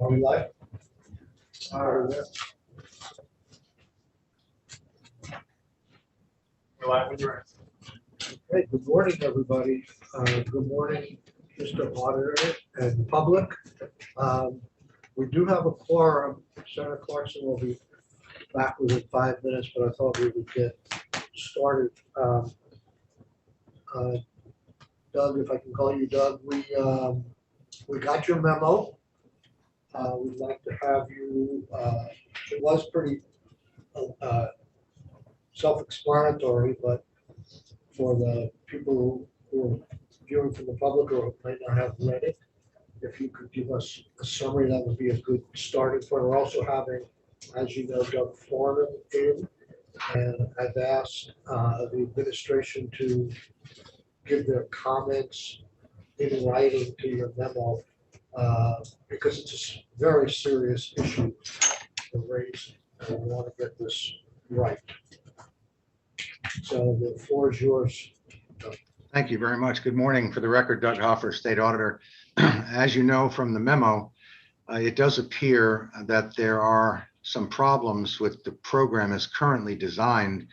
Are we live? We're live with your. Hey, good morning, everybody. Good morning, Mr. Auditor and the public. We do have a quorum. Senator Clarkson will be back within 5 minutes, but I thought we would get started. Doug, if I can call you Doug, we got your memo. We'd like to have you, it was pretty self-explanatory, but for the people who are viewing from the public or might not have read it, if you could give us a summary, that would be a good starting point. We're also having, as you know, Doug Foreman in, and I've asked the administration to give their comments in writing to your memo because it's a very serious issue to raise, and we want to get this right. So the floor is yours. Thank you very much. Good morning. For the record, Doug Hoffer, State Auditor. As you know from the memo, it does appear that there are some problems with the program as currently designed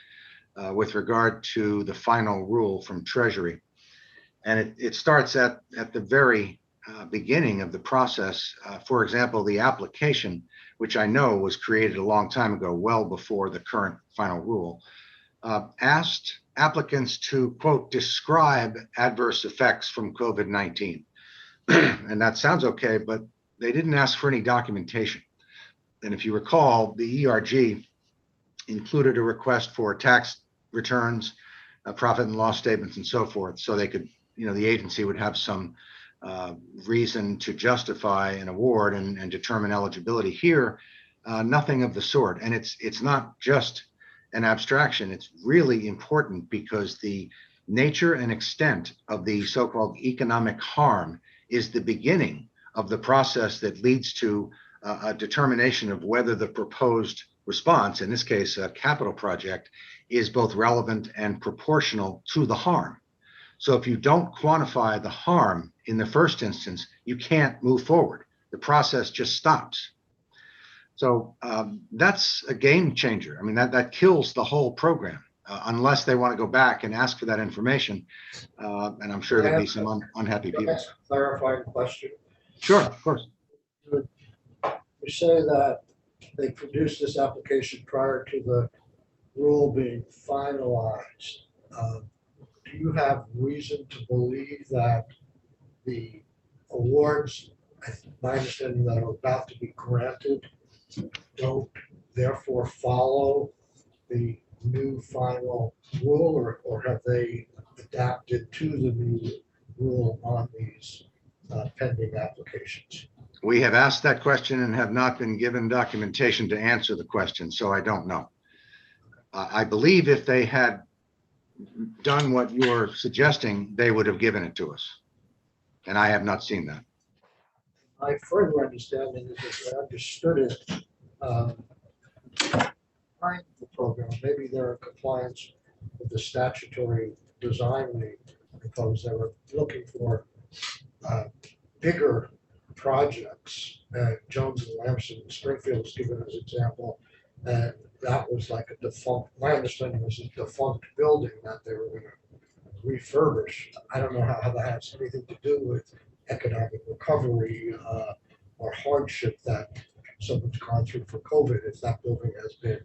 with regard to the final rule from Treasury. And it starts at the very beginning of the process. For example, the application, which I know was created a long time ago, well before the current final rule, asked applicants to, quote, describe adverse effects from COVID-19. And that sounds okay, but they didn't ask for any documentation. And if you recall, the ERG included a request for tax returns, profit and loss statements, and so forth, so they could, the agency would have some reason to justify an award and determine eligibility. Here, nothing of the sort. And it's not just an abstraction. It's really important because the nature and extent of the so-called economic harm is the beginning of the process that leads to a determination of whether the proposed response, in this case, a capital project, is both relevant and proportional to the harm. So if you don't quantify the harm in the first instance, you can't move forward. The process just stops. So that's a game changer. I mean, that kills the whole program unless they want to go back and ask for that information. And I'm sure there'll be some unhappy people. Clarifying question. Sure, of course. You say that they produced this application prior to the rule being finalized. Do you have reason to believe that the awards, my understanding, that are about to be granted don't therefore follow the new final rule, or have they adapted to the new rule on these pending applications? We have asked that question and have not been given documentation to answer the question, so I don't know. I believe if they had done what you're suggesting, they would have given it to us. And I have not seen that. My further understanding is that I understood it behind the program. Maybe they're in compliance with the statutory design we proposed. They were looking for bigger projects. Jones and Lamson, Springfield was given as an example, and that was like a defunct, my understanding was a defunct building that they were going to refurbish. I don't know how that has anything to do with economic recovery or hardship that someone's gone through for COVID if that building has been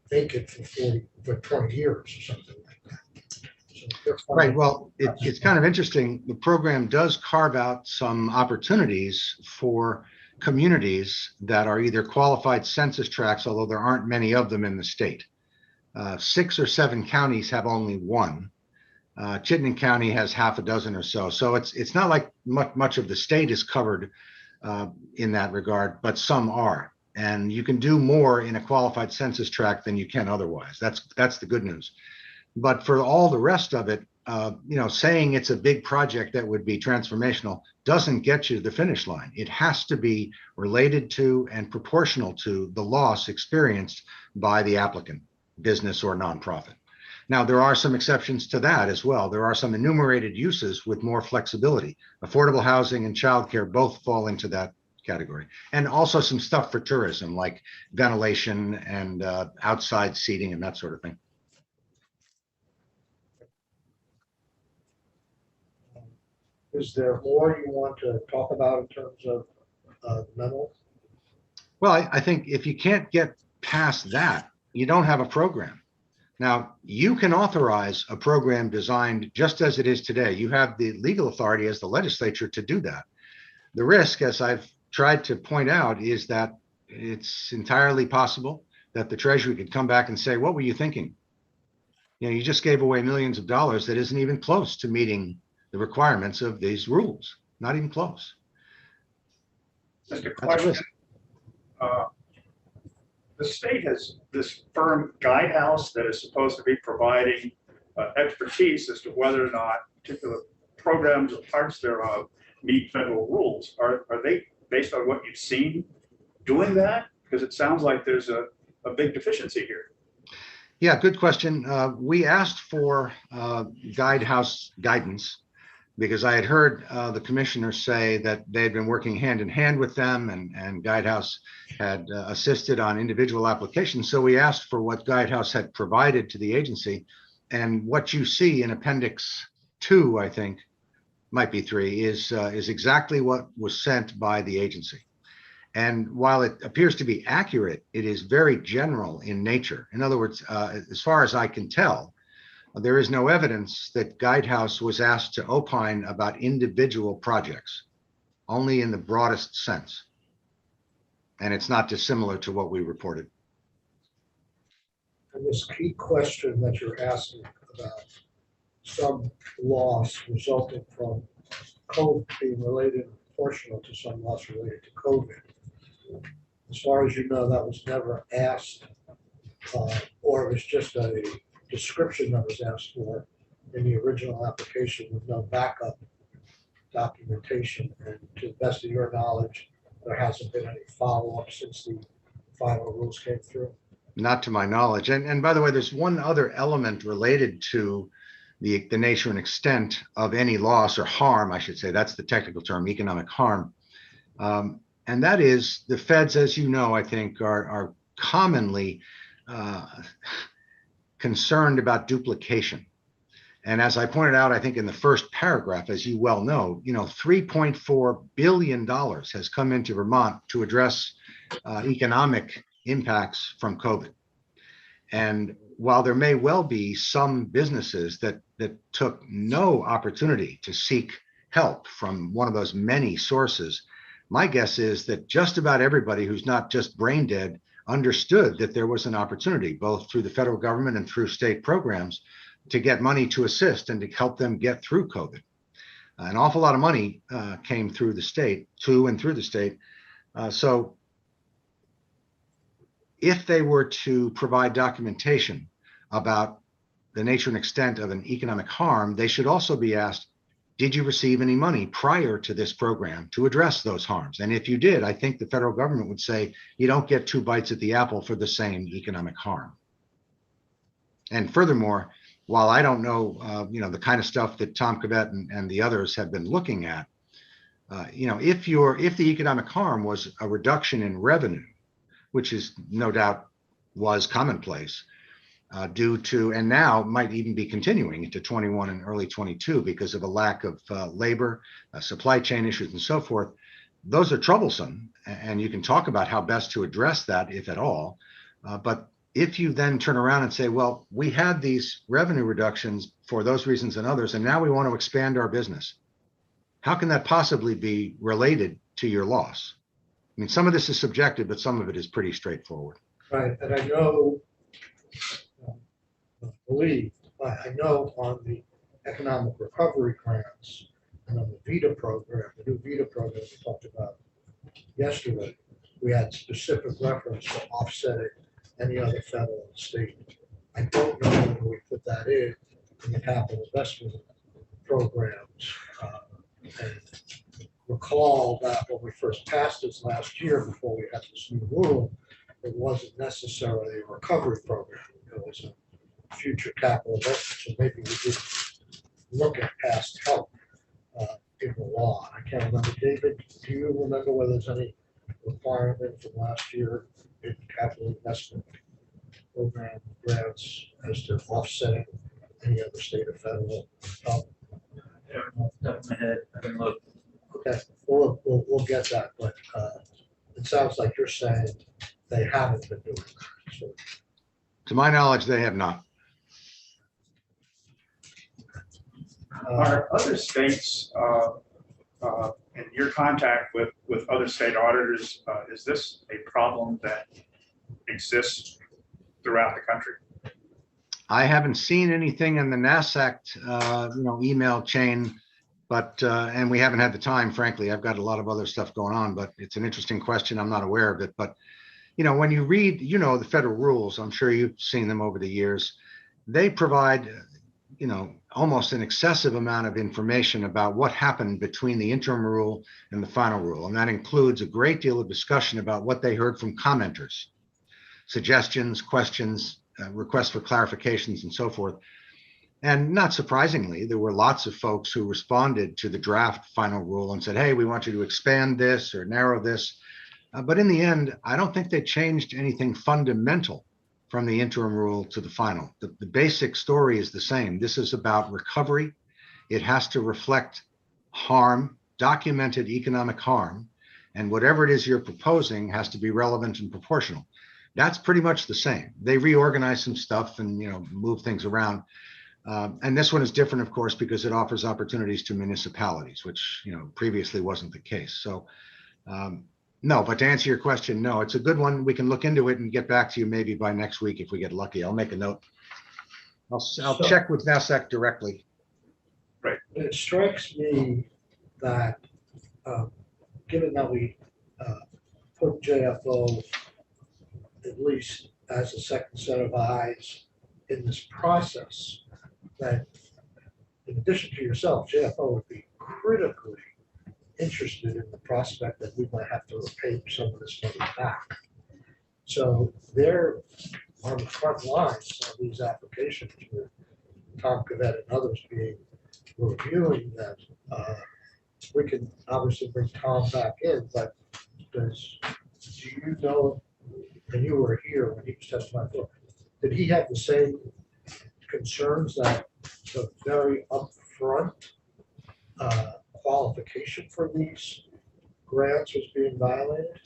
vacant for 20 years or something like that. So right. Well, it's kind of interesting. The program does carve out some opportunities for communities that are either qualified census tracts, although there aren't many of them in the state. 6 or 7 counties have only one. Chittenden County has half a dozen or so. So it's not like much of the state is covered in that regard, but some are. And you can do more in a qualified census tract than you can otherwise. That's the good news. But for all the rest of it, saying it's a big project that would be transformational doesn't get you to the finish line. It has to be related to and proportional to the loss experienced by the applicant, business or nonprofit. Now, there are some exceptions to that as well. There are some enumerated uses with more flexibility. Affordable housing and childcare both fall into that category. And also some stuff for tourism, like ventilation and outside seating and that sort of thing. Is there more you want to talk about in terms of the memo? Well, I think if you can't get past that, you don't have a program. Now, you can authorize a program designed just as it is today. You have the legal authority as the legislature to do that. The risk, as I've tried to point out, is that it's entirely possible that the Treasury could come back and say, what were you thinking? You know, you just gave away millions of dollars that isn't even close to meeting the requirements of these rules, not even close. Just a That's a question. risk. The state has this firm Guidehouse that is supposed to be providing expertise as to whether or not particular programs or parts thereof meet federal rules. Are they, based on what you've seen, doing that? Because it sounds like there's a big deficiency here. Yeah, good question. We asked for Guidehouse guidance because I had heard the commissioners say that they had been working hand in hand with them, and Guidehouse had assisted on individual applications. So we asked for what Guidehouse had provided to the agency. And what you see in Appendix 2, I think, might be 3, is exactly what was sent by the agency. And while it appears to be accurate, it is very general in nature. In other words, as far as I can tell, there is no evidence that Guidehouse was asked to opine about individual projects, only in the broadest sense. And it's not dissimilar to what we reported. And this key question that you're asking about some loss resulting from COVID being related, proportional to some loss related to COVID. As far as you know, that was never asked, or it was just a description that was asked for in the original application with no backup documentation. And to the best of your knowledge, there hasn't been any follow-up since the final rules came through. Not to my knowledge. And by the way, there's one other element related to the nature and extent of any loss or harm, I should say. That's the technical term, economic harm. And that is the feds, as you know, I think are commonly concerned about duplication. And as I pointed out, I think in the first paragraph, as you well know, $3.4 billion has come into Vermont to address economic impacts from COVID. And while there may well be some businesses that took no opportunity to seek help from one of those many sources, my guess is that just about everybody who's not just brain dead understood that there was an opportunity, both through the federal government and through state programs, to get money to assist and to help them get through COVID. An awful lot of money came through the state, to and through the state. So if they were to provide documentation about the nature and extent of an economic harm, they should also be asked, did you receive any money prior to this program to address those harms? And if you did, I think the federal government would say, you don't get 2 bites at the apple for the same economic harm. And furthermore, while I don't know, the kind of stuff that Tom Cavett and the others have been looking at, if the economic harm was a reduction in revenue, which is no doubt was commonplace due to, and now might even be continuing into 21 and early 22 because of a lack of labor, supply chain issues and so forth, those are troublesome. And you can talk about how best to address that, if at all. But if you then turn around and say, well, we had these revenue reductions for those reasons and others, and now we want to expand our business, how can that possibly be related to your loss? I mean, some of this is subjective, but some of it is pretty straightforward. Right, and I know, I know on the economic recovery grants and on the VITA program, the new VITA program we talked about yesterday, we had specific reference to offsetting any other federal and state. I don't know whether we put that in the capital investment programs. And recall that when we first passed this last year, before we had this new rule, it wasn't necessarily a recovery program. It was a future capital investment. So maybe we did look at past help in the law. I can't remember. David, do you remember whether there's any requirement from last year in capital investment program grants as to offsetting any other state or federal? Yeah, off the top of my head, I can look. Okay, we'll get that, but it sounds like you're saying they haven't been doing that. So, To my knowledge, they have not. Are other states, in your contact with other state auditors, is this a problem that exists throughout the country? I haven't seen anything in the NASAC, email chain, but, and we haven't had the time, frankly. I've got a lot of other stuff going on, but it's an interesting question. I'm not aware of it, but when you read, the federal rules, I'm sure you've seen them over the years. They provide, almost an excessive amount of information about what happened between the interim rule and the final rule. And that includes a great deal of discussion about what they heard from commenters, suggestions, questions, requests for clarifications, and so forth. And not surprisingly, there were lots of folks who responded to the draft final rule and said, hey, we want you to expand this or narrow this. But in the end, I don't think they changed anything fundamental from the interim rule to the final. The basic story is the same. This is about recovery. It has to reflect harm, documented economic harm, and whatever it is you're proposing has to be relevant and proportional. That's pretty much the same. They reorganize some stuff and move things around. And this one is different, of course, because it offers opportunities to municipalities, which previously wasn't the case. So no, but to answer your question, no, it's a good one. We can look into it and get back to you maybe by next week if we get lucky. I'll make a note. I'll check with NASAC directly. Right. It strikes me that given that we put JFO at least as a second set of eyes in this process, that in addition to yourself, JFO would be critically interested in the prospect that we might have to repay some of this money back. So they're on the front lines of these applications with Tom Cavett and others reviewing them. We can obviously bring Tom back in, but do you know, and you were here when he was testifying before, did he have the same concerns that the very upfront qualification for these grants was being violated?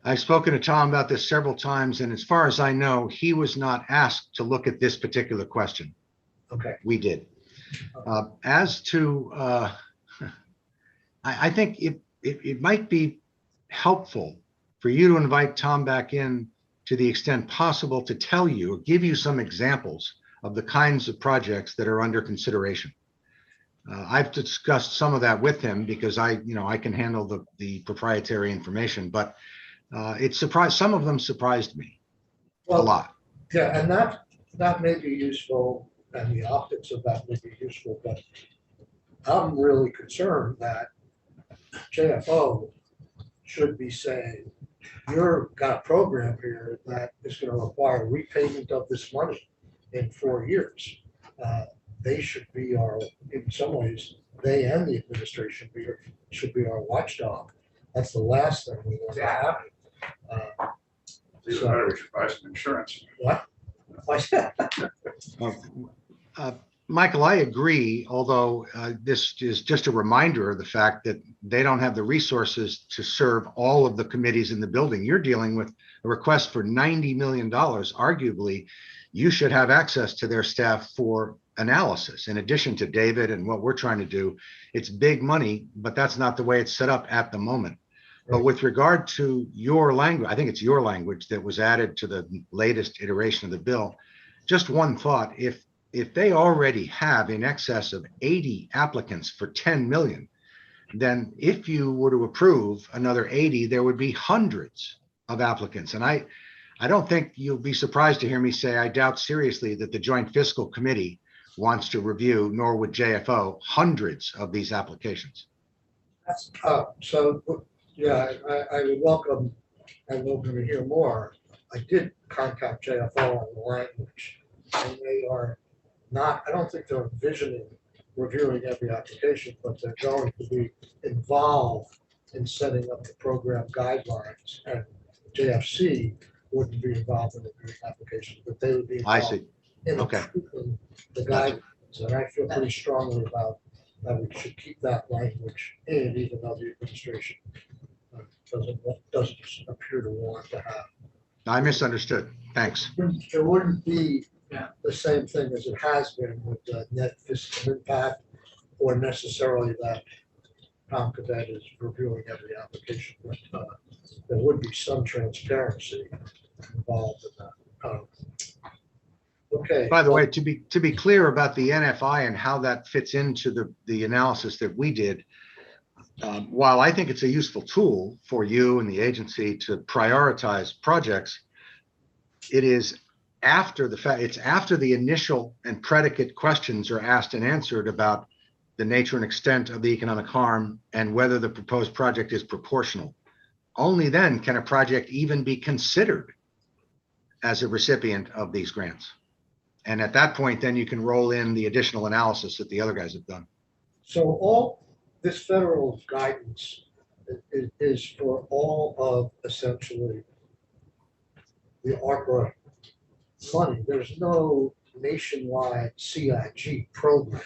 I've spoken to Tom about this several times, and as far as I know, he was not asked to look at this particular question. Okay. We did. As to, I think it might be helpful for you to invite Tom back in to the extent possible to tell you or give you some examples of the kinds of projects that are under consideration. I've discussed some of that with him because I can handle the proprietary information, but some of them surprised me a lot. Yeah, and that may be useful, and the optics of that may be useful, but I'm really concerned that JFO should be saying, you've got a program here that is going to require repayment of this money in 4 years. They should be in some ways, they and the administration should be our watchdog. That's the last thing we want to happen. Either that or we should buy some insurance. What? Michael, I agree, although this is just a reminder of the fact that they don't have the resources to serve all of the committees in the building. You're dealing with a request for $90 million. Arguably, you should have access to their staff for analysis. In addition to David and what we're trying to do, it's big money, but that's not the way it's set up at the moment. Right. But with regard to your language, I think it's your language that was added to the latest iteration of the bill. Just one thought, if they already have in excess of 80 applicants for 10 million, then if you were to approve another 80, there would be hundreds of applicants. And I don't think you'll be surprised to hear me say, I doubt seriously that the Joint Fiscal Committee wants to review, nor would JFO, hundreds of these applications. So, yeah, I would welcome and welcome to hear more. I did contact JFO on the language, and they are not, I don't think they're envisioning reviewing every application, but they're going to be involved in setting up the program guidelines, and JFC wouldn't be involved in the grant application, but they would be I involved see. in Okay. approving the Gotcha. guidelines. And I feel pretty strongly about that we should keep that language in, even though the administration doesn't appear to want to have. I misunderstood. Thanks. It wouldn't be Yeah. the same thing as it has been with the net fiscal impact, or necessarily that Tom Cadet is reviewing every application, but there would be some transparency involved in that. Okay. By the way, to be clear about the NFI and how that fits into the analysis that we did, while I think it's a useful tool for you and the agency to prioritize projects, it is after the fact, it's after the initial and predicate questions are asked and answered about the nature and extent of the economic harm and whether the proposed project is proportional. Only then can a project even be considered as a recipient of these grants. And at that point, then you can roll in the additional analysis that the other guys have done. So all this federal guidance is for all of essentially the ARPA money. There's no nationwide CIG program.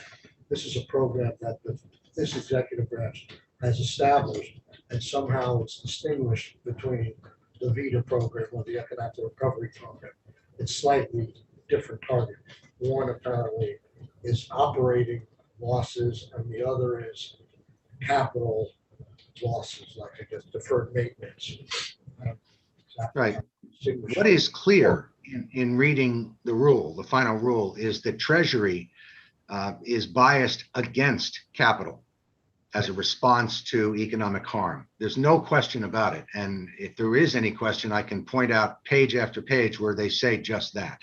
This is a program that this executive branch has established, and somehow it's distinguished between the VITA program or the Economic Recovery Program. It's slightly different target. One apparently is operating losses, and the other is capital losses, like I guess deferred maintenance. Right. What is clear in reading the rule, the final rule, is that Treasury is biased against capital as a response to economic harm. There's no question about it. And if there is any question, I can point out page after page where they say just that.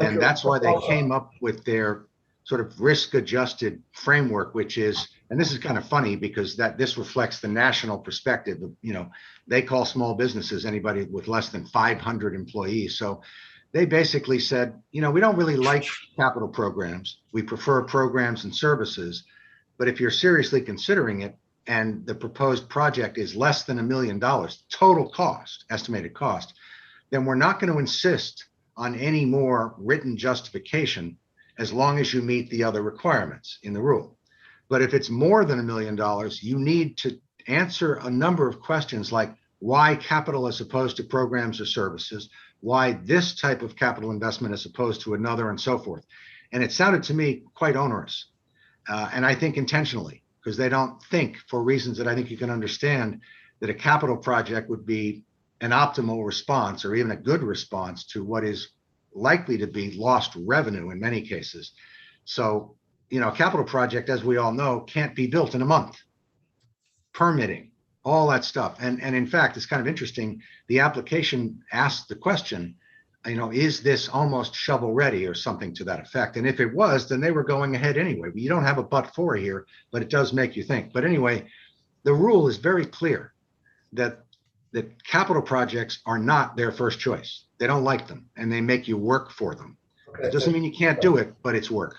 And that's why they came up with their sort of risk-adjusted framework, which is, and this is kind of funny because this reflects the national perspective. You know, they call small businesses anybody with less than 500 employees. So they basically said, you know, we don't really like capital programs. We prefer programs and services. But if you're seriously considering it and the proposed project is less than $1 million total cost, estimated cost, then we're not going to insist on any more written justification as long as you meet the other requirements in the rule. But if it's more than $1 million, you need to answer a number of questions like why capital as opposed to programs or services, why this type of capital investment as opposed to another, and so forth. And it sounded to me quite onerous. And I think intentionally, because they don't think, for reasons that I think you can understand, that a capital project would be an optimal response or even a good response to what is likely to be lost revenue in many cases. So, you know, a capital project, as we all know, can't be built in a month. Permitting, all that stuff. And in fact, it's kind of interesting. The application asked the question, you know, is this almost shovel ready or something to that effect? And if it was, then they were going ahead anyway. But you don't have a but for here, but it does make you think. But anyway, the rule is very clear that capital projects are not their first choice. They don't like them, and they make you work for them. Okay, It doesn't mean you can't do it, but it's work.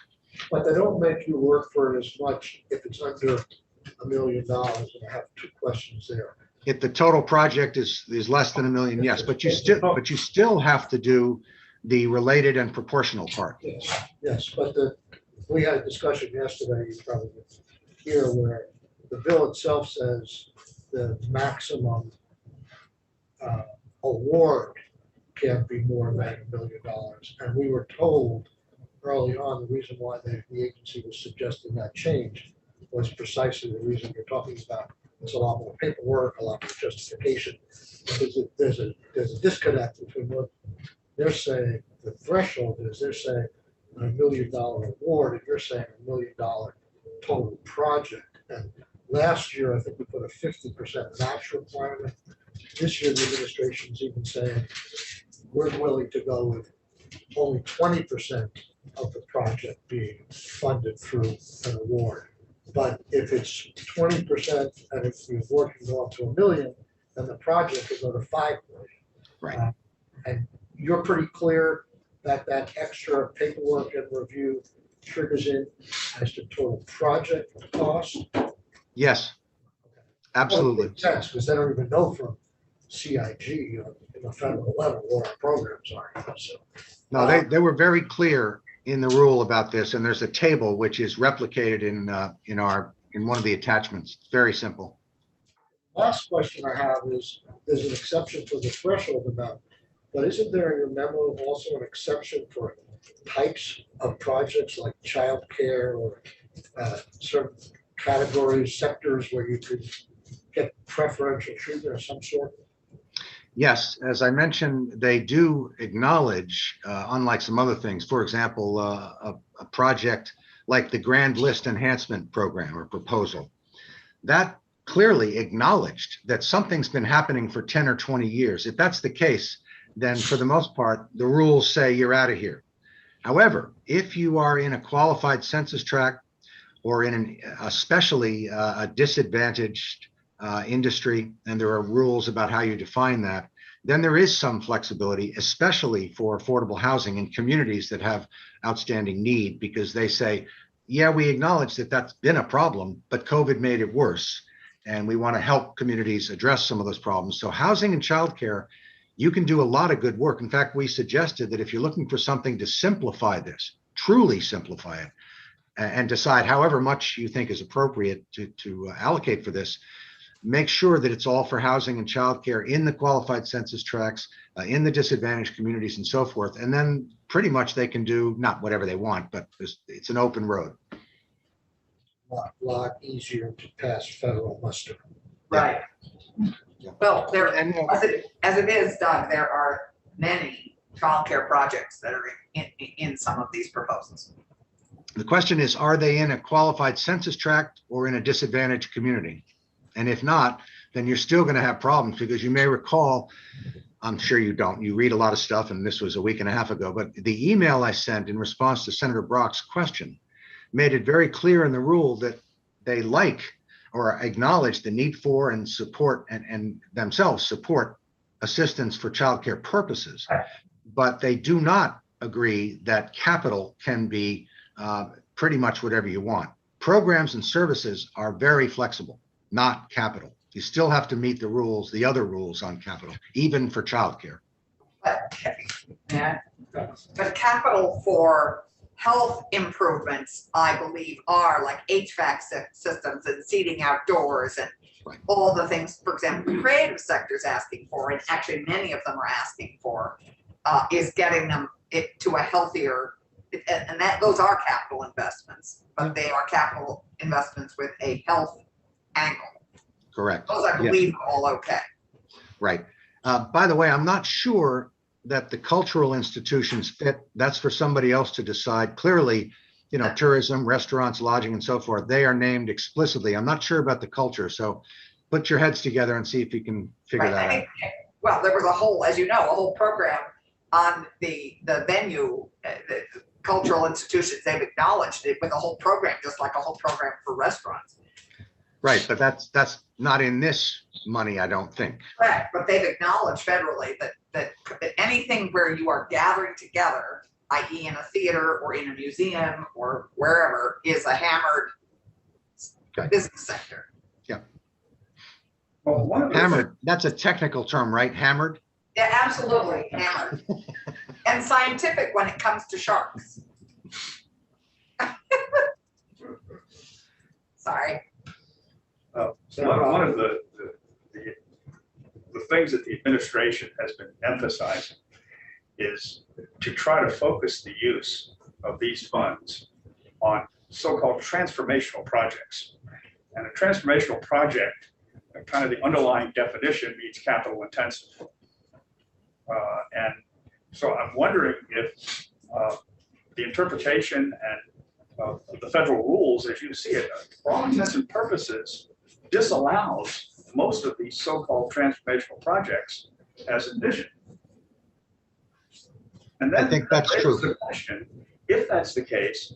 but they don't make you work for it as much if it's under $1 million. And I have two questions there. If the total project is less than $1 million, yes, but you still have to do the related and proportional part. Yes, but we had a discussion yesterday, you probably didn't hear, where the bill itself says the maximum award can't be more than $1 million. And we were told early on, the reason why the agency was suggesting that change was precisely the reason you're talking about. It's a lot more paperwork, a lot more justification. There's a disconnect between what they're saying, the threshold is, they're saying $1 million award, and you're saying $1 million total project. And last year, I think we put a 50% match requirement. This year, the administration's even saying we're willing to go with only 20% of the project being funded through an award. But if it's 20% and if the award can go up to $1 million, then the project could go to $5 million. Right. And you're pretty clear that that extra paperwork and review triggers in as to total project cost. Yes. Absolutely. Makes sense, because they don't even know from CIG or in the federal level what our programs are. So, No, they were very clear in the rule about this, and there's a table which is replicated in one of the attachments. Very simple. last question I have is, there's an exception for the threshold amount, but isn't there in your memo also an exception for types of projects like childcare or certain categories, sectors where you could get preferential treatment of some sort? Yes, as I mentioned, they do acknowledge, unlike some other things, for example, a project like the Grand List Enhancement Program or proposal, that clearly acknowledged that something's been happening for 10 or 20 years. If that's the case, then for the most part, the rules say you're out of here. However, if you are in a qualified census tract or in especially a disadvantaged industry, and there are rules about how you define that, then there is some flexibility, especially for affordable housing in communities that have outstanding need, because they say, yeah, we acknowledge that that's been a problem, but COVID made it worse. And we want to help communities address some of those problems. So housing and childcare, you can do a lot of good work. In fact, we suggested that if you're looking for something to simplify this, truly simplify it, and decide however much you think is appropriate to allocate for this, make sure that it's all for housing and childcare in the qualified census tracts, in the disadvantaged communities and so forth. And then pretty much they can do not whatever they want, but it's an open road. Lot easier to pass federal muster. Right. Yeah. Well, there, And as it is, Doug, there are many childcare projects that are in some of these proposals. the question is, are they in a qualified census tract or in a disadvantaged community? And if not, then you're still going to have problems, because you may recall, I'm sure you don't, you read a lot of stuff, and this was a week and a half ago, but the email I sent in response to Senator Brock's question made it very clear in the rule that they like or acknowledge the need for and support and themselves support assistance for childcare purposes, but they do not agree that capital can be pretty much whatever you want. Programs and services are very flexible, not capital. You still have to meet the rules, the other rules on capital, even for childcare. But capital for health improvements, I believe, are like HVAC systems and seating outdoors and Right. all the things, for example, the creative sector is asking for, and actually many of them are asking for, is getting them to a healthier, and that those are capital investments, but they are capital investments with a health angle. Correct. Those, I believe, are all okay. Right. By the way, I'm not sure that the cultural institutions fit. That's for somebody else to decide. Clearly, you know, tourism, restaurants, lodging, and so forth, they are named explicitly. I'm not sure about the culture. So put your heads together and see if you can figure that out. Well, there was a whole, as you know, a whole program on the venue, the cultural institutions. They've acknowledged it with a whole program, just like a whole program for restaurants. Right, but that's not in this money, I don't think. Correct, but they've acknowledged federally that anything where you are gathering together, i.e. in a theater or in a museum or wherever, is a hammered business sector. Yeah. Well, one of the Hammered, that's a technical term, right? Hammered? Yeah, absolutely, hammered. And scientific when it comes to sharks. Sorry. One of the things that the administration has been emphasizing is to try to focus the use of these funds on so-called transformational projects. And a transformational project, kind of the underlying definition, means capital intensive. And so I'm wondering if the interpretation and the federal rules, as you see it, for all intents and purposes, disallows most of these so-called transformational projects as envisioned. And then I think that's true. The question, if that's the case,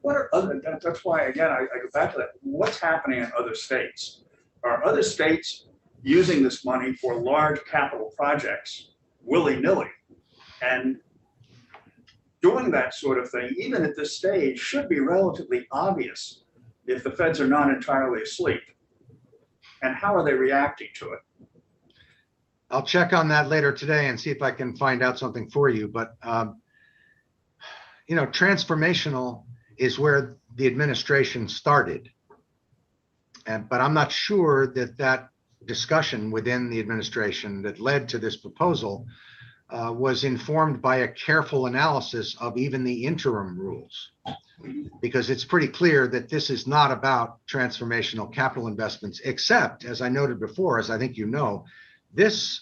what are other, that's why, again, I go back to that. What's happening in other states? Are other states using this money for large capital projects willy-nilly? And doing that sort of thing, even at this stage, should be relatively obvious if the feds are not entirely asleep. and how are they reacting to it? I'll check on that later today and see if I can find out something for you. But, transformational is where the administration started. But I'm not sure that discussion within the administration that led to this proposal was informed by a careful analysis of even the interim rules. Because it's pretty clear that this is not about transformational capital investments, except, as I noted before, as I think you know, this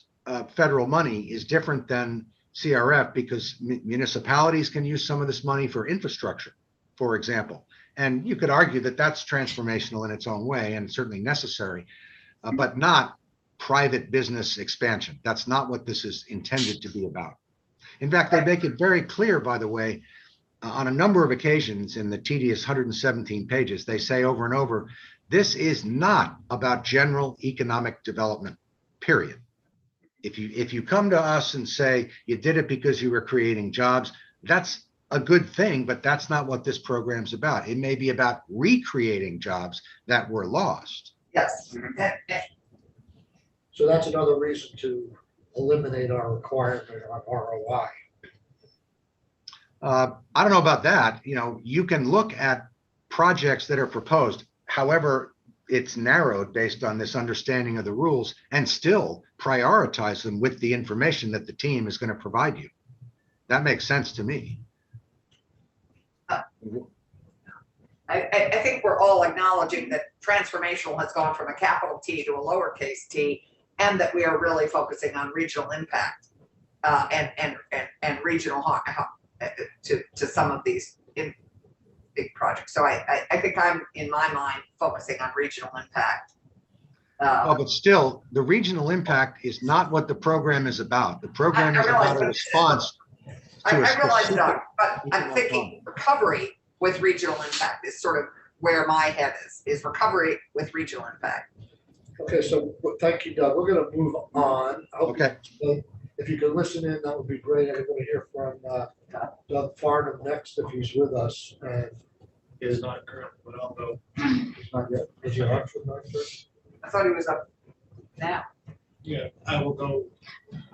federal money is different than CRF because municipalities can use some of this money for infrastructure, for example. And you could argue that that's transformational in its own way and certainly necessary, but not private business expansion. That's not what this is intended to be about. In fact, they make it very clear, by the way, on a number of occasions in the tedious 117 pages, they say over and over, this is not about general economic development, period. If you come to us and say you did it because you were creating jobs, that's a good thing, but that's not what this program's about. It may be about recreating jobs that were lost. Yes. So that's another reason to eliminate our requirement on ROI. I don't know about that. You can look at projects that are proposed, however it's narrowed based on this understanding of the rules, and still prioritize them with the information that the team is going to provide you. That makes sense to me. I think we're all acknowledging that transformational has gone from a capital T to a lowercase t, and that we are really focusing on regional impact and regional to some of these big projects. So I think I'm, in my mind, focusing on regional impact. But still, the regional impact is not what the program is about. The program is realize, about a response to a I realize, specific Doug, but I'm regional thinking recovery with regional impact is sort of where my head is recovery with regional impact. Okay, so thank you, Doug. We're going to move on. Okay. If you could listen in, that would be great. I'm going to hear from Doug Farnham next if he's with us. And He is not currently, but I'll go. he's not yet. Is he on for 9:30? I thought he was up now. Yeah, I will go.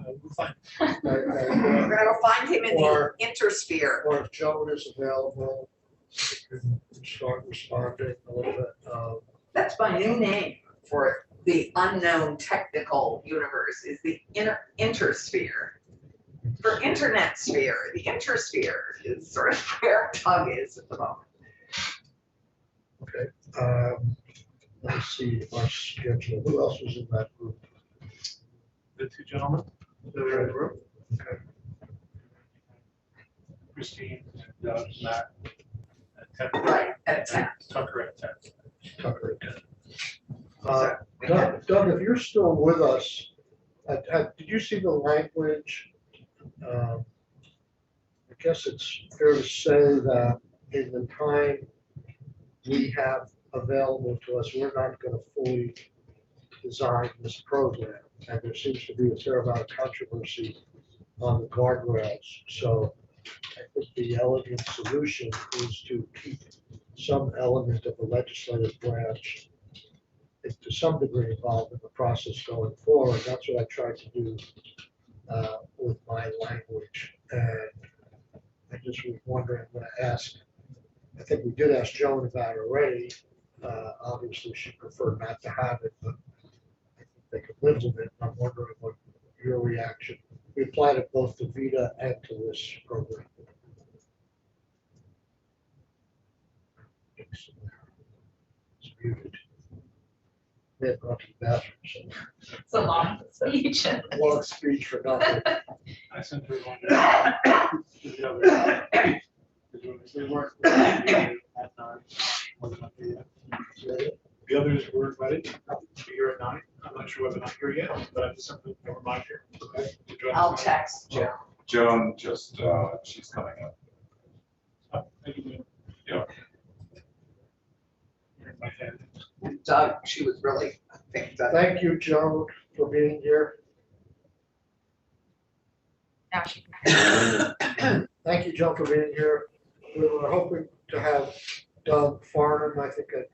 We'll find. We're gonna go find him in Or- the intersphere. Or if Joan is available, we can start responding a little bit. That's my new name for the unknown technical universe, is the intersphere. For internet sphere, the intersphere is sort of where Doug is at the moment. Okay. Let's see our schedule. Who else was in that group? The two gentlemen that are in the group, Okay. Christine, Doug, Matt, at 10. Right, at 10. Tucker at 10. Tucker. So we have- Doug, if you're still with us, did you see the language? I guess it's fair to say that in the time we have available to us, we're not going to fully design this program. And there seems to be a fair amount of controversy on the guardrails. So I think the elegant solution is to keep some element of the legislative branch to some degree involved in the process going forward. That's what I tried to do with my language. And I just was wondering, I'm going to ask, I think we did ask Joan about it already. Obviously, she preferred not to have it, but I think they could live with it. I'm wondering what your reaction. We applied it both to Vita and to this program. It's muted. They had gone to the bathroom, so It's a long speech. long speech for nothing. I sent her one to the other. They weren't ready at 9. Wasn't up here yet. The others were ready to be here at 9. I'm not sure whether or not here yet, but I just simply never mind here. Okay. To join us I'll now. text Joe. Joan just, she's coming up. Oh, thank you. Yeah. You're in my head. Doug, she was really, I think that. Thank you, Joan, for being here. Now she Thank you, Joan, for being here. We were hoping to have Doug Farnham, I think, at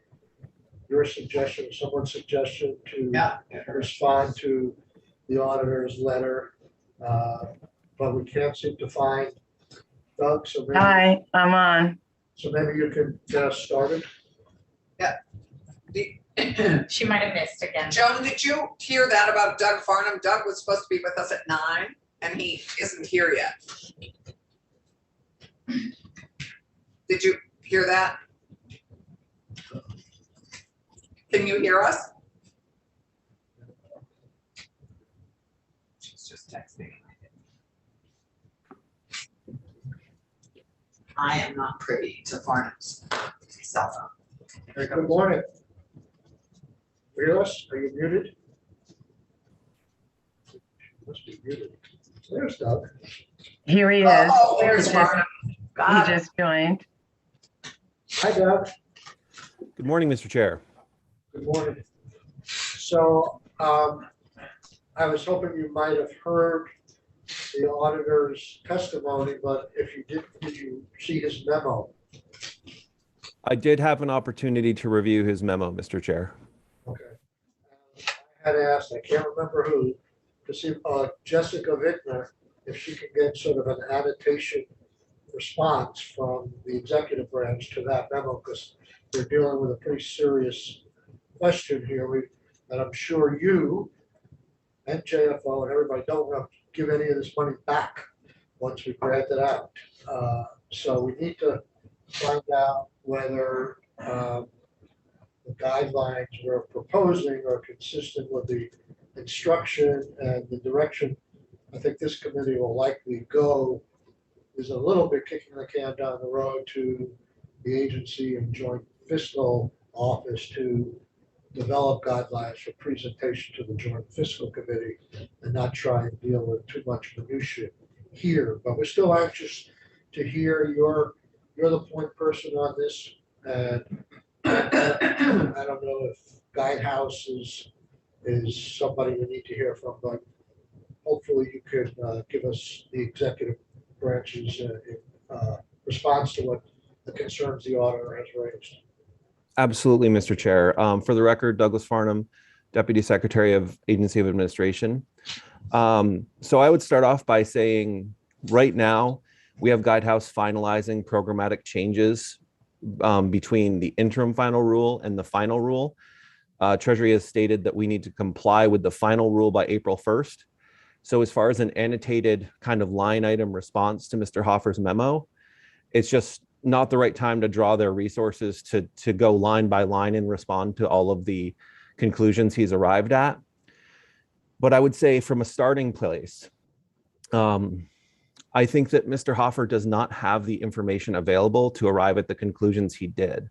your suggestion, someone's suggestion to Yeah. respond to the auditor's letter. But we can't seem to find Doug, so maybe, Hi, I'm on. so maybe you can get us started. She might have missed again. Joan, did you hear that about Doug Farnham? Doug was supposed to be with us at 9 and he isn't here yet. Did you hear that? Can you hear us? She's just texting. I am not privy to Farnham's cell phone. Hey, good morning. Hear us? Are you muted? Must be muted. There's Doug. Here he is. Oh, there's He just- Farnham. He Got it. just joined. Hi, Doug. Good morning, Mr. Chair. Good morning. So I was hoping you might have heard the auditor's testimony, but if you did you see his memo? I did have an opportunity to review his memo, Mr. Chair. Okay. I had asked, I can't remember who, to see Jessica Vittner, if she could get sort of an annotation response from the executive branch to that memo, because we're dealing with a pretty serious question here. And I'm sure you and JFO and everybody don't want to give any of this money back once we grant it out. So we need to find out whether the guidelines we're proposing are consistent with the instruction and the direction I think this committee will likely go is a little bit kicking the can down the road to the agency and joint fiscal office to develop guidelines for presentation to the joint fiscal committee and not try and deal with too much minutia here. But we're still anxious to hear you're the point person on this. And I don't know if Guidehouse is somebody we need to hear from, but hopefully you could give us the executive branch's response to what the concerns the auditor has raised. Absolutely, Mr. Chair. For the record, Douglas Farnham, Deputy Secretary of Agency of Administration. So I would start off by saying right now, we have Guidehouse finalizing programmatic changes between the interim final rule and the final rule. Treasury has stated that we need to comply with the final rule by April 1st. So as far as an annotated kind of line item response to Mr. Hoffer's memo, it's just not the right time to draw their resources to go line by line and respond to all of the conclusions he's arrived at. But I would say from a starting place, I think that Mr. Hoffer does not have the information available to arrive at the conclusions he did.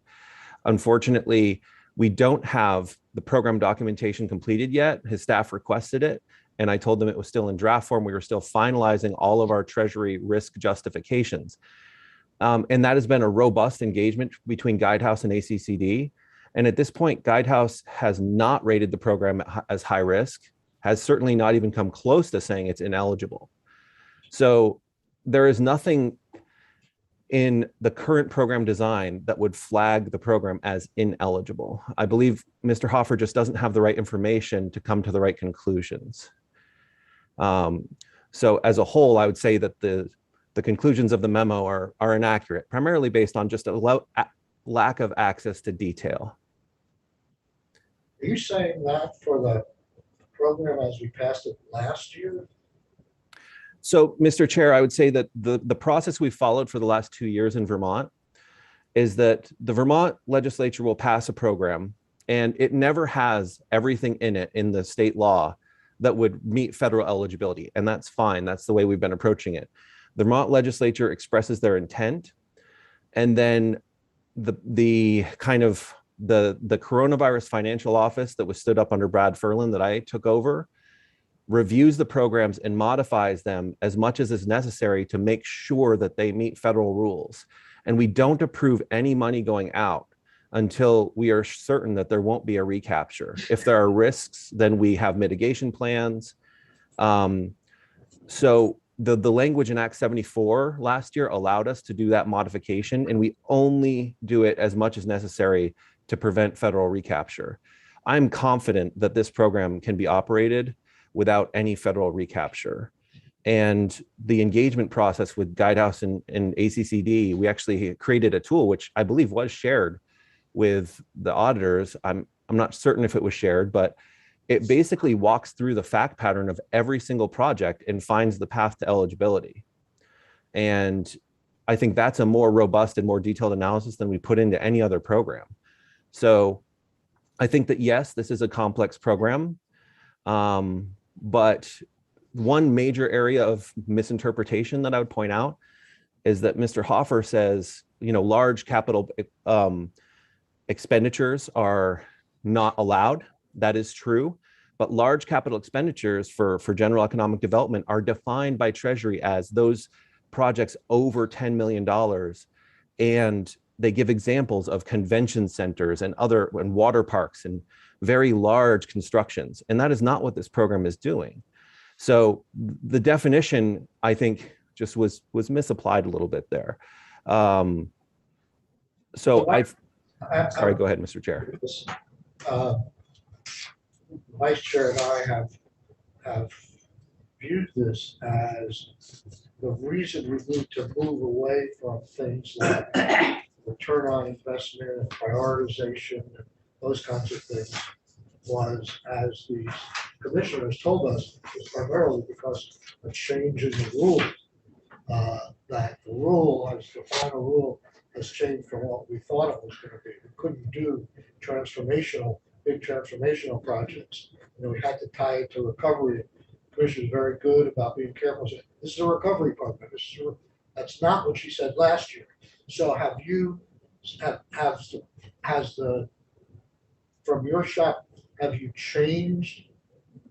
Unfortunately, we don't have the program documentation completed yet. His staff requested it, and I told them it was still in draft form. We were still finalizing all of our Treasury risk justifications. And that has been a robust engagement between Guidehouse and ACCD. And at this point, Guidehouse has not rated the program as high risk, has certainly not even come close to saying it's ineligible. So there is nothing in the current program design that would flag the program as ineligible. I believe Mr. Hoffer just doesn't have the right information to come to the right conclusions. So as a whole, I would say that the conclusions of the memo are inaccurate, primarily based on just a lack of access to detail. Are you saying that for the program as we passed it last year? So, Mr. Chair, I would say that the process we've followed for the last 2 years in Vermont is that the Vermont legislature will pass a program, and it never has everything in it in the state law that would meet federal eligibility. And that's fine. That's the way we've been approaching it. The Vermont legislature expresses their intent, and then the coronavirus financial office that was stood up under Brad Ferlin that I took over reviews the programs and modifies them as much as is necessary to make sure that they meet federal rules. And we don't approve any money going out until we are certain that there won't be a recapture. If there are risks, then we have mitigation plans. So the language in Act 74 last year allowed us to do that modification, and we only do it as much as necessary to prevent federal recapture. I'm confident that this program can be operated without any federal recapture. And the engagement process with Guidehouse and ACCD, we actually created a tool, which I believe was shared with the auditors. I'm not certain if it was shared, but it basically walks through the fact pattern of every single project and finds the path to eligibility. And I think that's a more robust and more detailed analysis than we put into any other program. So I think that, yes, this is a complex program, but one major area of misinterpretation that I would point out is that Mr. Hoffer says, large capital expenditures are not allowed. That is true, but large capital expenditures for general economic development are defined by Treasury as those projects over $10 million. And they give examples of convention centers and water parks and very large constructions. And that is not what this program is doing. So the definition, I think, just was misapplied a little bit there. Sorry, go ahead, Mr. Chair. Vice Chair and I have viewed this as the reason we need to move away from things like return on investment and prioritization and those kinds of things was, as the commissioners told us, was primarily because of change in the rules. That the rule, as the final rule, has changed from what we thought it was going to be. We couldn't do big transformational projects. We had to tie it to recovery. The commission is very good about being careful. This is a recovery program. That's not what she said last year. So from your shop, have you changed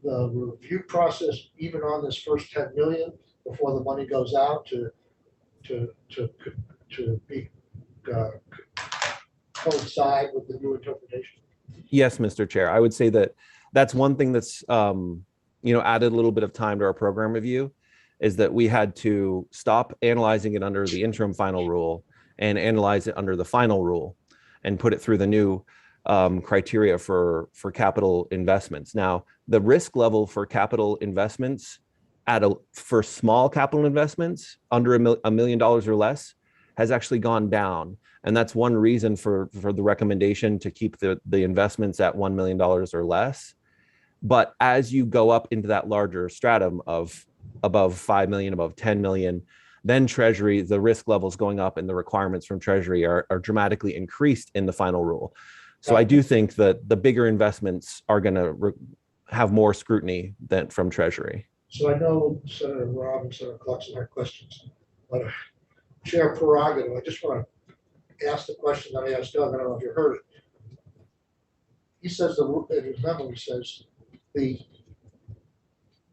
the review process even on this first 10 million before the money goes out to be coincide with the new interpretation? Yes, Mr. Chair. I would say that that's one thing that's added a little bit of time to our program review, is that we had to stop analyzing it under the interim final rule and analyze it under the final rule and put it through the new criteria for capital investments. Now, the risk level for capital investments for small capital investments under $1 million or less has actually gone down. And that's one reason for the recommendation to keep the investments at $1 million or less. But as you go up into that larger stratum of above 5 million, above 10 million, then Treasury, the risk levels going up and the requirements from Treasury are dramatically increased in the final rule. So I do think that the bigger investments are going to have more scrutiny than from Treasury. So I know Senator Robb and Senator Clarkson had questions, but Chair prerogative, I just want to ask the question that I asked Doug. I don't know if you heard it. He says, in his memo, he says, the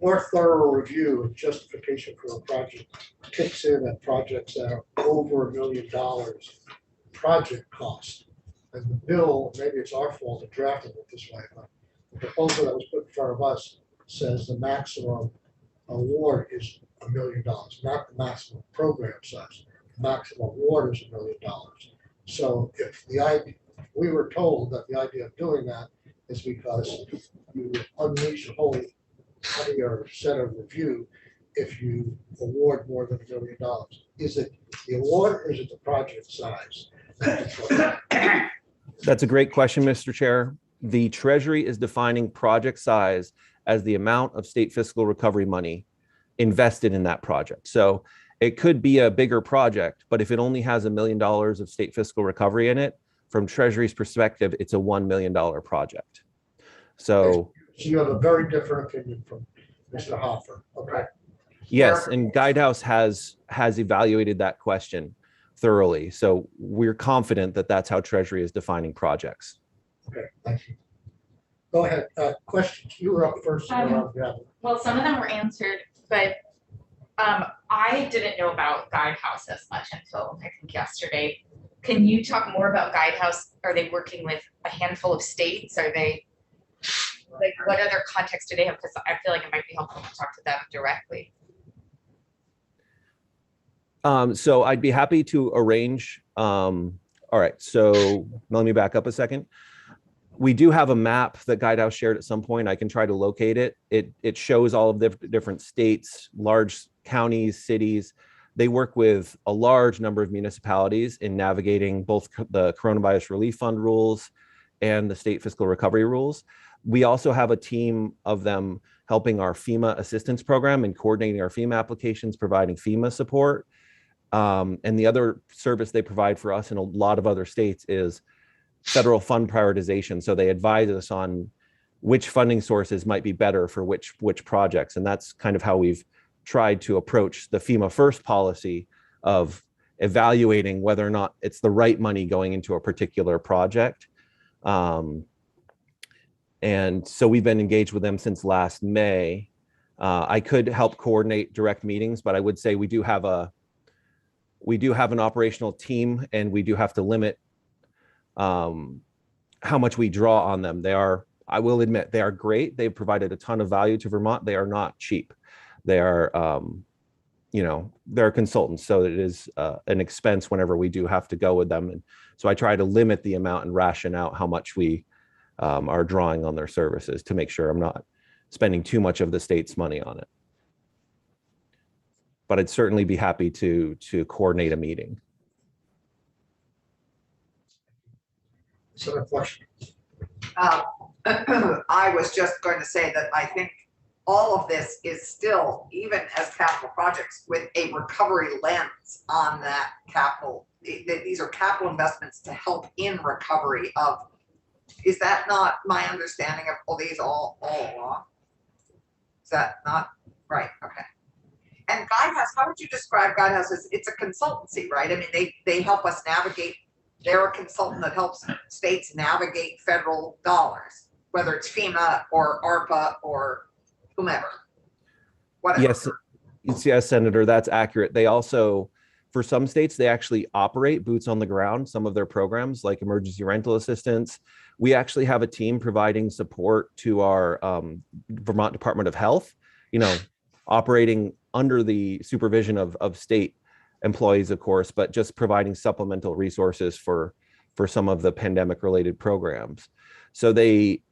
more thorough review and justification for a project kicks in at projects that are over $1 million project cost. And the bill, maybe it's our fault to draft it this way, but the proposal that was put in front of us says the maximum award is $1 million, not the maximum program size. The maximum award is $1 million. So if we were told that the idea of doing that is because you unleash a whole entire set of review if you award more than $1 million. Is it the award or is it the project size? That's a great question, Mr. Chair. The Treasury is defining project size as the amount of state fiscal recovery money invested in that project. So it could be a bigger project, but if it only has $1 million of state fiscal recovery in it, from Treasury's perspective, it's a $1 million project. So you have a very different opinion from Mr. Hoffer. Okay. Yes, and Guidehouse has evaluated that question thoroughly. So we're confident that that's how Treasury is defining projects. Okay, thank you. Go ahead. Questions. You were up first. Well, some of them were answered, but I didn't know about Guidehouse as much until I think yesterday. Can you talk more about Guidehouse? Are they working with a handful of states? Are they like, what other context do they have? Because I feel like it might be helpful to talk to them directly. So I'd be happy to arrange All right, so let me back up a second. We do have a map that Guidehouse shared at some point. I can try to locate it. It shows all of the different states, large counties, cities. They work with a large number of municipalities in navigating both the coronavirus relief fund rules and the state fiscal recovery rules. We also have a team of them helping our FEMA assistance program and coordinating our FEMA applications, providing FEMA support. And the other service they provide for us in a lot of other states is federal fund prioritization. So they advise us on which funding sources might be better for which projects. And that's kind of how we've tried to approach the FEMA first policy of evaluating whether or not it's the right money going into a particular project. And so we've been engaged with them since last May. I could help coordinate direct meetings, but I would say we do have an operational team, and we do have to limit how much we draw on them. I will admit, they are great. They've provided a ton of value to Vermont. They are not cheap. They are, they're consultants. So it is an expense whenever we do have to go with them. And so I try to limit the amount and ration out how much we are drawing on their services to make sure I'm not spending too much of the state's money on it. But I'd certainly be happy to coordinate a meeting. So a question. I was just going to say that I think all of this is still, even as capital projects, with a recovery lens on that capital. These are capital investments to help in recovery of. Is that not my understanding of all these all along? Is that not right? Okay. And Guidehouse, how would you describe Guidehouse? It's a consultancy, right? I mean, they help us navigate. They're a consultant that helps states navigate federal dollars, whether it's FEMA or ARPA or whomever. Whatever. Yes, Senator, that's accurate. They also, for some states, they actually operate boots on the ground, some of their programs like emergency rental assistance. We actually have a team providing support to our Vermont Department of Health, operating under the supervision of state employees, of course, but just providing supplemental resources for some of the pandemic related programs. So they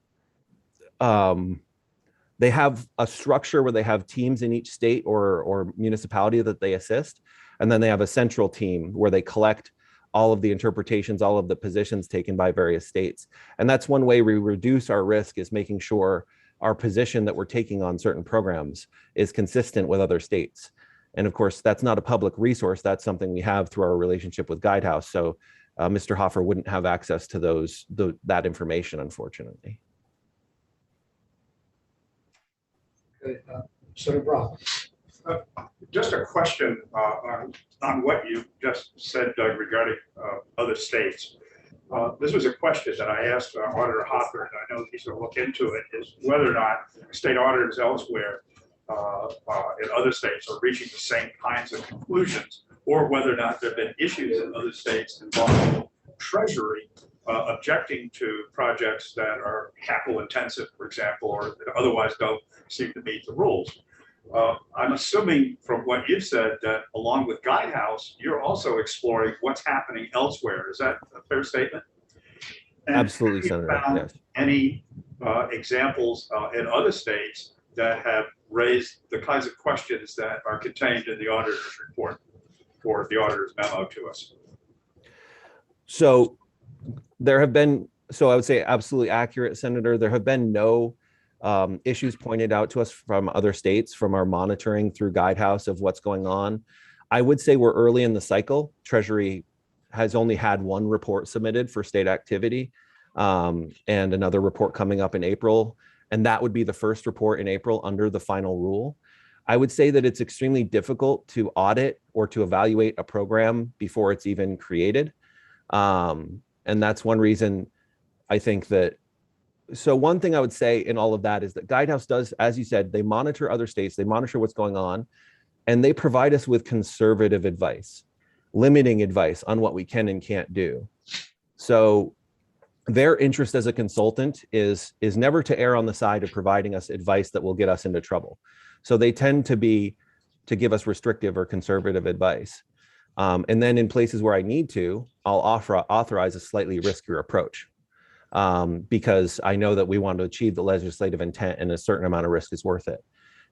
have a structure where they have teams in each state or municipality that they assist. And then they have a central team where they collect all of the interpretations, all of the positions taken by various states. And that's one way we reduce our risk, is making sure our position that we're taking on certain programs is consistent with other states. And of course, that's not a public resource. That's something we have through our relationship with Guidehouse. So Mr. Hoffer wouldn't have access to that information, unfortunately. Okay, Senator Brown. Just a question on what you just said, Doug, regarding other states. This was a question that I asked Auditor Hopper, and I know he's going to look into it, is whether or not state auditors elsewhere in other states are reaching the same kinds of conclusions, or whether or not there have been issues in other states involving Treasury objecting to projects that are capital intensive, for example, or that otherwise don't seem to meet the rules. I'm assuming from what you've said that along with Guidehouse, you're also exploring what's happening elsewhere. Is that a fair statement? And absolutely, Senator. Yes. Any examples in other states that have raised the kinds of questions that are contained in the auditor's report or the auditor's memo to us? So there have been, I would say absolutely accurate, Senator. There have been no issues pointed out to us from other states from our monitoring through Guidehouse of what's going on. I would say we're early in the cycle. Treasury has only had one report submitted for state activity and another report coming up in April. And that would be the first report in April under the final rule. I would say that it's extremely difficult to audit or to evaluate a program before it's even created. And that's one reason I think that. So one thing I would say in all of that is that Guidehouse does, as you said, they monitor other states, they monitor what's going on, and they provide us with conservative advice, limiting advice on what we can and can't do. So their interest as a consultant is never to err on the side of providing us advice that will get us into trouble. So they tend to give us restrictive or conservative advice. And then in places where I need to, I'll authorize a slightly riskier approach because I know that we want to achieve the legislative intent and a certain amount of risk is worth it.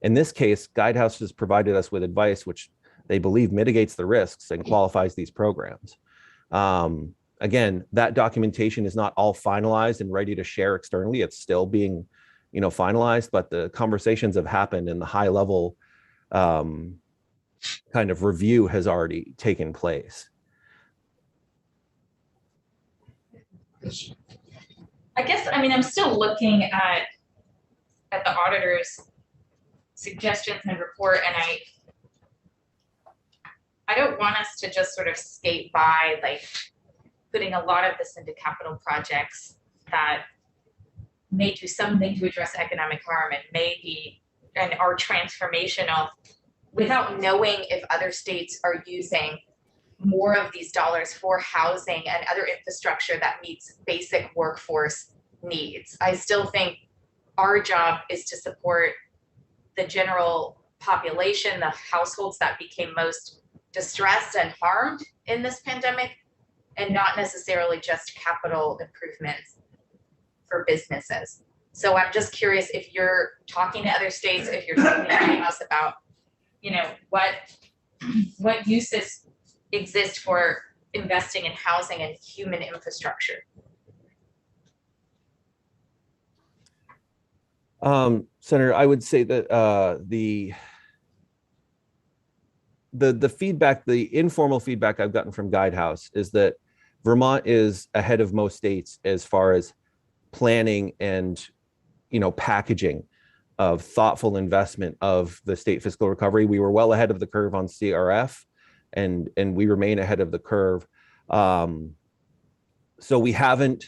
In this case, Guidehouse has provided us with advice which they believe mitigates the risks and qualifies these programs. Again, that documentation is not all finalized and ready to share externally. It's still being, finalized, but the conversations have happened and the high level kind of review has already taken place. I guess, I'm still looking at the auditor's suggestions and report, and I don't want us to just sort of skate by, like putting a lot of this into capital projects that may do something to address economic harm and are transformational without knowing if other states are using more of these dollars for housing and other infrastructure that meets basic workforce needs. I still think our job is to support the general population, the households that became most distressed and harmed in this pandemic, and not necessarily just capital improvements for businesses. So I'm just curious if you're talking to other states, if you're talking to us about, what uses exist for investing in housing and human infrastructure. Senator, I would say that the feedback, the informal feedback I've gotten from Guidehouse is that Vermont is ahead of most states as far as planning and packaging of thoughtful investment of the state fiscal recovery. We were well ahead of the curve on CRF, and we remain ahead of the curve. So we haven't.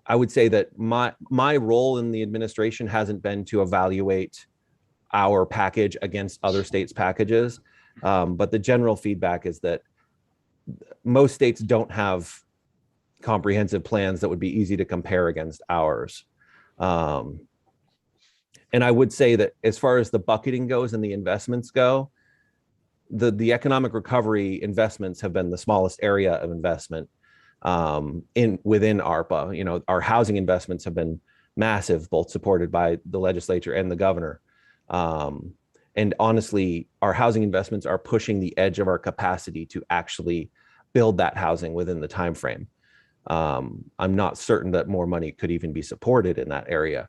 I would say that my role in the administration hasn't been to evaluate our package against other states' packages, but the general feedback is that most states don't have comprehensive plans that would be easy to compare against ours. And I would say that as far as the bucketing goes and the investments go, the economic recovery investments have been the smallest area of investment within ARPA. Our housing investments have been massive, both supported by the legislature and the governor. And honestly, our housing investments are pushing the edge of our capacity to actually build that housing within the time frame. I'm not certain that more money could even be supported in that area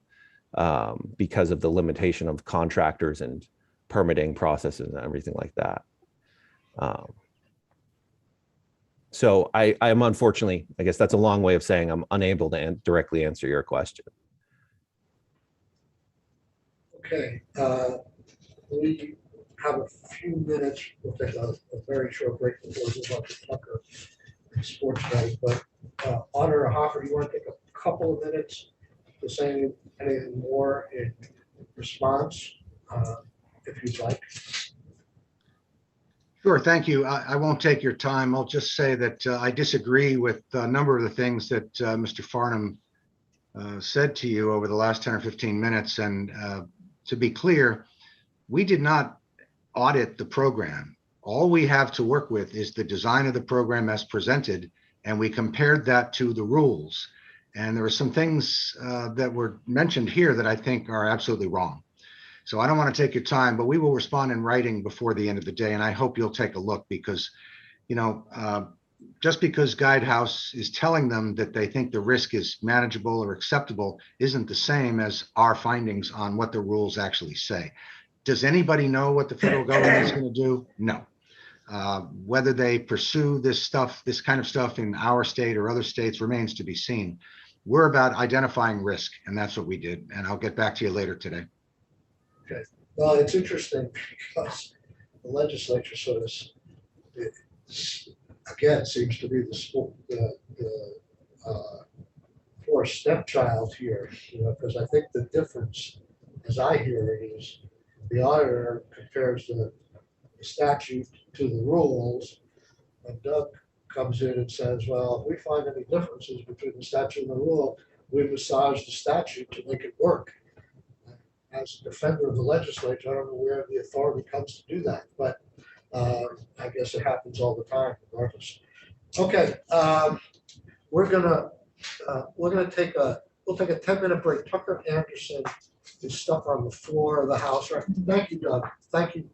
because of the limitation of contractors and permitting processes and everything like that. So I am unfortunately, I guess that's a long way of saying I'm unable to directly answer your question. Okay, we have a few minutes. We'll take a very short break before we move on to Tucker and sports betting. But Auditor Hoffer, you want to take a couple of minutes to say anything more in response, if you'd like? Sure, thank you. I won't take your time. I'll just say that I disagree with a number of the things that Mr. Farnham said to you over the last 10 or 15 minutes. And to be clear, we did not audit the program. All we have to work with is the design of the program as presented, and we compared that to the rules. And there were some things that were mentioned here that I think are absolutely wrong. So I don't want to take your time, but we will respond in writing before the end of the day. And I hope you'll take a look because, just because Guidehouse is telling them that they think the risk is manageable or acceptable isn't the same as our findings on what the rules actually say. Does anybody know what the federal government is going to do? No. Whether they pursue this kind of stuff in our state or other states remains to be seen. We're about identifying risk, and that's what we did. And I'll get back to you later today. Okay. Well, it's interesting because the legislature sort of, again, seems to be the fourth stepchild here, because I think the difference, as I hear it, is the auditor compares the statute to the rules, and Doug comes in and says, well, if we find any differences between the statute and the rule, we massage the statute to make it work. As a defender of the legislature, I don't know where the authority comes to do that, but I guess it happens all the time regardless. Okay, we're gonna take we'll take a 10-minute break. Tucker Anderson is stuck on the floor of the house. Right. Thank you, Doug. Thank you.